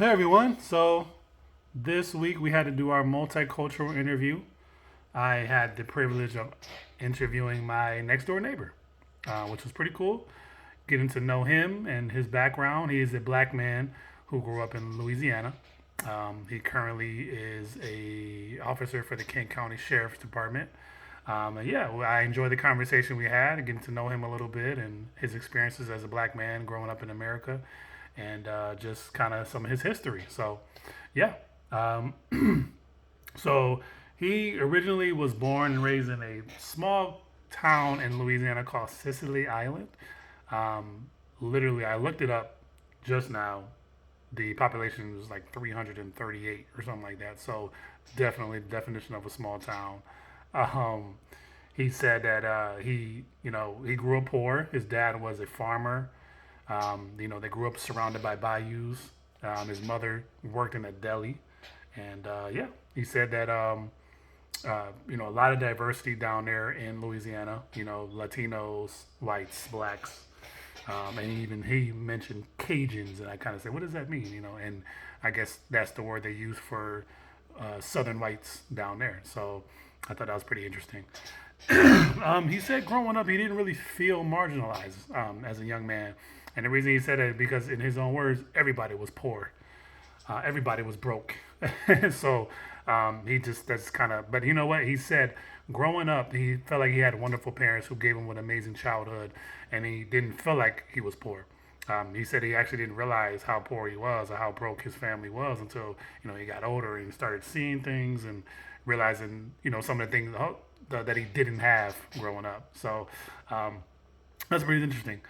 Hey everyone. So this week we had to do our multicultural interview. I had the privilege of interviewing my next door neighbor, which was pretty cool. Getting to know him and his background. He is a black man who grew up in Louisiana. He currently is a officer for the Kent County Sheriff's Department. And yeah, well, I enjoyed the conversation we had, getting to know him a little bit and his experiences as a black man growing up in America, and just kind of some of his history. So, yeah. Um, so he originally was born and raised in a small town in Louisiana called Sicily Island. Um, Literally, I looked it up just now. The population was like 338 or something like that. So definitely the definition of a small town. Um, he said that he grew up poor. His dad was a farmer. They grew up surrounded by bayous. His mother worked in a deli, and yeah, he said that a lot of diversity down there in Louisiana. Latinos, whites, blacks, and even he mentioned Cajuns, and I kind of said, what does that mean? And I guess that's the word they use for Southern whites down there. So I thought that was pretty interesting. He said growing up, he didn't really feel marginalized as a young man. And the reason he said it because, in his own words, everybody was poor. Everybody was broke. So he just, that's kind of, but you know what? He said growing up, he felt like he had wonderful parents who gave him an amazing childhood, and he didn't feel like he was poor. He said he actually didn't realize how poor he was or how broke his family was until he got older and started seeing things and realizing some of the things that he didn't have growing up. So that's pretty interesting.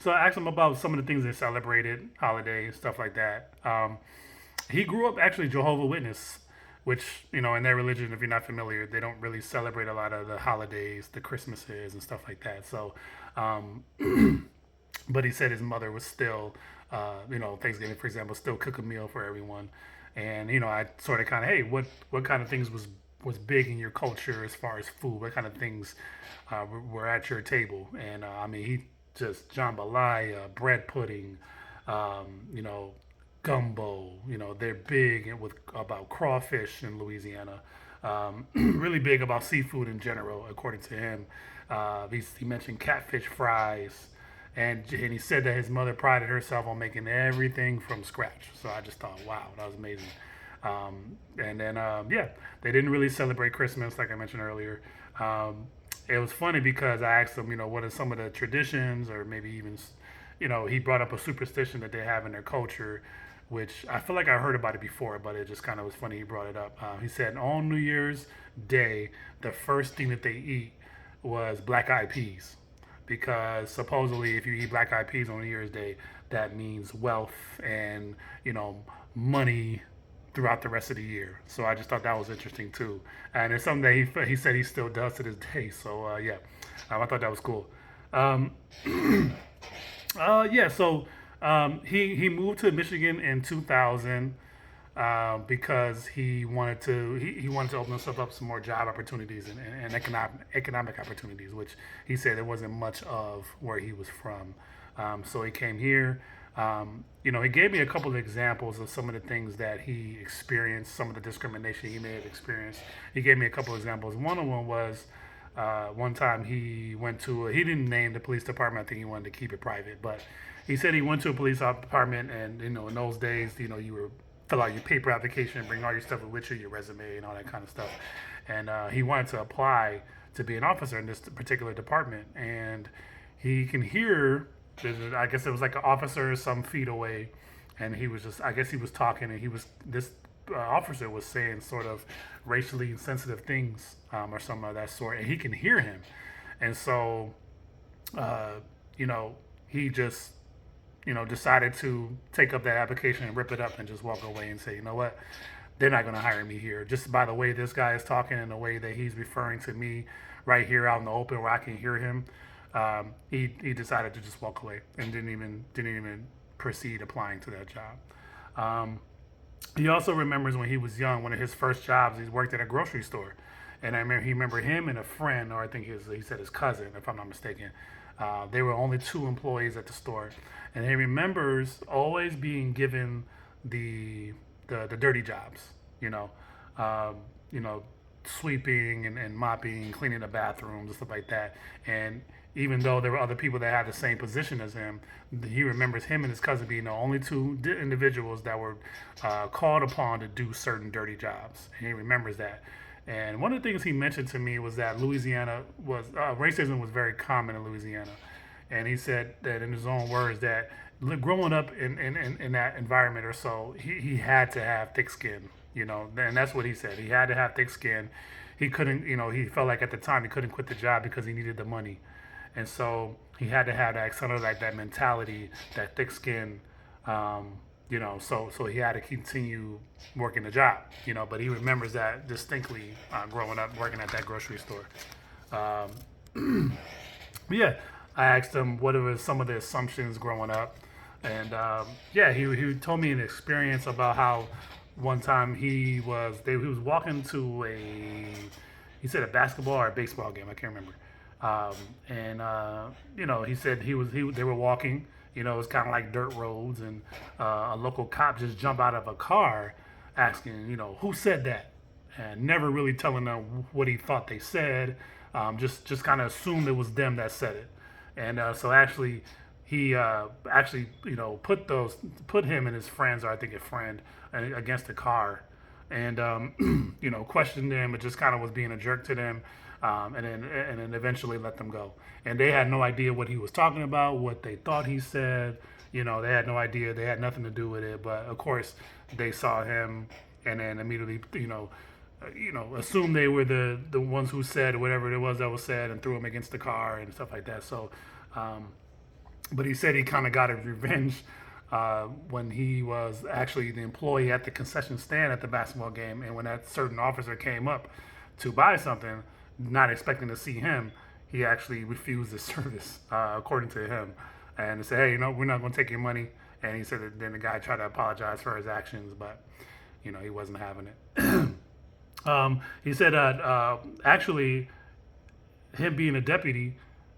So I asked him about some of the things they celebrated, holidays, stuff like that. He grew up actually Jehovah Witness, which in their religion, if you're not familiar, they don't really celebrate a lot of the holidays, the Christmases and stuff like that. So, um, but he said his mother was still, Thanksgiving, for example, still cook a meal for everyone. And I sort of kind of, hey, what kind of things was big in your culture as far as food? What kind of things were at your table? And I mean, he just jambalaya, bread pudding, you know, gumbo. They're big with about crawfish in Louisiana. Really big about seafood in general, according to him. He mentioned catfish fries, and he said that his mother prided herself on making everything from scratch. So I just thought, wow, that was amazing. And then yeah, they didn't really celebrate Christmas like I mentioned earlier. It was funny because I asked him, what are some of the traditions, or maybe even, he brought up a superstition that they have in their culture, which I feel like I heard about it before, but it just kind of was funny he brought it up. He said on New Year's Day, the first thing that they eat was black eyed peas, because supposedly if you eat black eyed peas on New Year's Day, that means wealth and money throughout the rest of the year. So I just thought that was interesting too, and it's something that he said he still does to this day. So yeah, I thought that was cool. Um, yeah, so he moved to Michigan in 2000 because he wanted to open himself up some more job opportunities and economic opportunities, which he said there wasn't much of where he was from. So he came here. He gave me a couple of examples of some of the things that he experienced, some of the discrimination he may have experienced. He gave me a couple of examples. One of them was one time he went to, he didn't name the police department. I think he wanted to keep it private, but he said he went to a police department, and in those days, you were fill out your paper application, bring all your stuff with you, your resume and all that kind of stuff. And he wanted to apply to be an officer in this particular department, and he can hear. I guess it was like an officer some feet away, and he was just. I guess he was talking, and he was this officer was saying sort of racially insensitive things or something of that sort, and he can hear him, and so uh, he just decided to take up that application and rip it up and just walk away and say, you know what, they're not going to hire me here. Just by the way this guy is talking and the way that he's referring to me right here out in the open where I can hear him, he decided to just walk away and didn't even proceed applying to that job. Um, he also remembers when he was young, one of his first jobs, he worked at a grocery store. And he remember him and a friend, or I think he said his cousin, if I'm not mistaken. They were only two employees at the store, and he remembers always being given the the dirty jobs, you know, um, you know, sweeping and mopping, cleaning the bathrooms and stuff like that. And even though there were other people that had the same position as him, he remembers him and his cousin being the only two individuals that were called upon to do certain dirty jobs. And he remembers that. And one of the things he mentioned to me was that Louisiana was racism was very common in Louisiana, and he said that in his own words that growing up in that environment or so, he had to have thick skin, you know, and that's what he said. He had to have thick skin. He couldn't, you know, he felt like at the time he couldn't quit the job because he needed the money, and so he had to have that sort of like that mentality, that thick skin, you know, so he had to continue working the job, you know, but he remembers that distinctly growing up working at that grocery store. But yeah, I asked him what were some of the assumptions growing up, and yeah, he told me an experience about how one time he was walking to he said a basketball or a baseball game, I can't remember, and you know, he said they were walking. You know, it was kind of like dirt roads, and a local cop just jumped out of a car, asking, you know, who said that, and never really telling them what he thought they said. Just kind of assumed it was them that said it, and so actually, he actually, you know, put him and his friends, or I think a friend, against the car, and you know, questioned them, but just kind of was being a jerk to them, and then eventually let them go. And they had no idea what he was talking about, what they thought he said. You know, they had no idea. They had nothing to do with it. But of course, they saw him, and then immediately, assumed they were the ones who said whatever it was that was said, and threw him against the car and stuff like that. So, but he said he kind of got his revenge when he was actually the employee at the concession stand at the basketball game, and when that certain officer came up to buy something, not expecting to see him, he actually refused the service, according to him, and said, "Hey, you know, we're not going to take your money." And he said that then the guy tried to apologize for his actions, but you know, he wasn't having it. He said actually, him being a deputy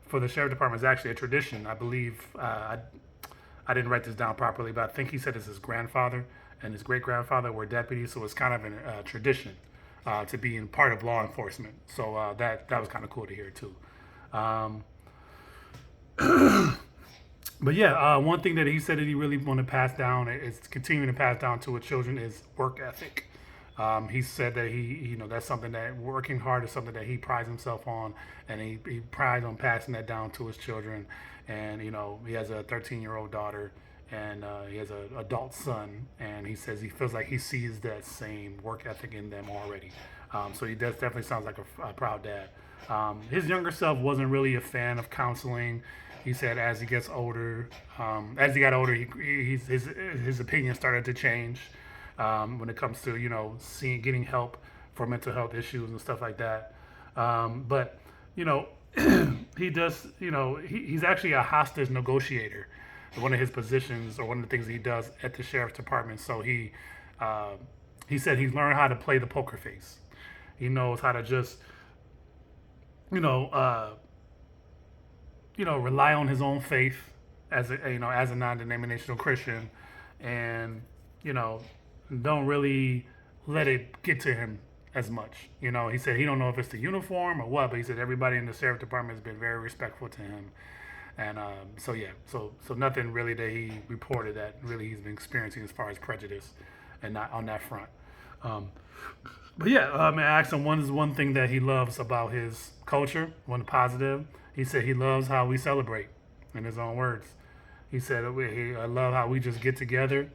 for the sheriff department is actually a tradition. I believe I didn't write this down properly, but I think he said it's his grandfather and his great grandfather were deputies, so it's kind of a tradition to being part of law enforcement. So that was kind of cool to hear too. But yeah, one thing that he said that he really want to pass down is continuing to pass down to his children is work ethic. He said that you know, that's something that working hard is something that he prides himself on, and he prides on passing that down to his children. And you know, he has a 13-year-old daughter, and he has an adult son, and he says he feels like he sees that same work ethic in them already. So he definitely sounds like a proud dad. His younger self wasn't really a fan of counseling. He said as he got older, his opinion started to change when it comes to, you know, getting help for mental health issues and stuff like that. But you know, he does, you know, he's actually a hostage negotiator. One of his positions, or one of the things he does at the sheriff's department. So he said he's learned how to play the poker face. He knows how to just, you know, rely on his own faith as a non-denominational Christian, and you know, don't really let it get to him as much. You know, he said he don't know if it's the uniform or what, but he said everybody in the sheriff department has been very respectful to him, and so yeah, so nothing really that he reported that really he's been experiencing as far as prejudice, and not on that front. But yeah, I asked him one thing that he loves about his culture, one positive. He said he loves how we celebrate, in his own words. He said, I love how we just get together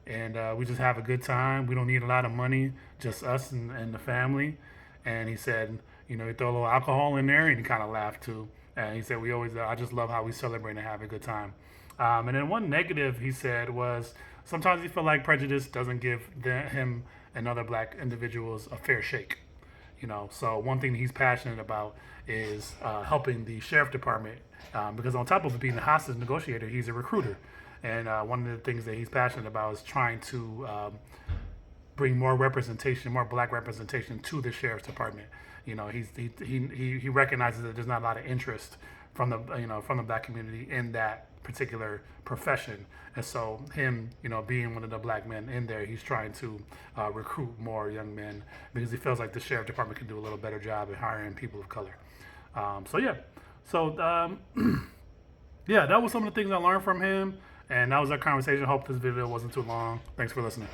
and we just have a good time. We don't need a lot of money, just us and the family. And he said, you know, he throw a little alcohol in there, and he kind of laughed too. And he said, I just love how we celebrate and have a good time. And then one negative he said was sometimes he felt like prejudice doesn't give him and other black individuals a fair shake. You know, so one thing he's passionate about is helping the sheriff department, because on top of being a hostage negotiator, he's a recruiter. And one of the things that he's passionate about is trying to bring more representation, more black representation to the sheriff's department. You know, he recognizes that there's not a lot of interest from the black community in that particular profession. And so him, being one of the black men in there, he's trying to recruit more young men because he feels like the sheriff department can do a little better job at hiring people of color. Yeah, that was some of the things I learned from him, and that was our conversation. Hope this video wasn't too long. Thanks for listening.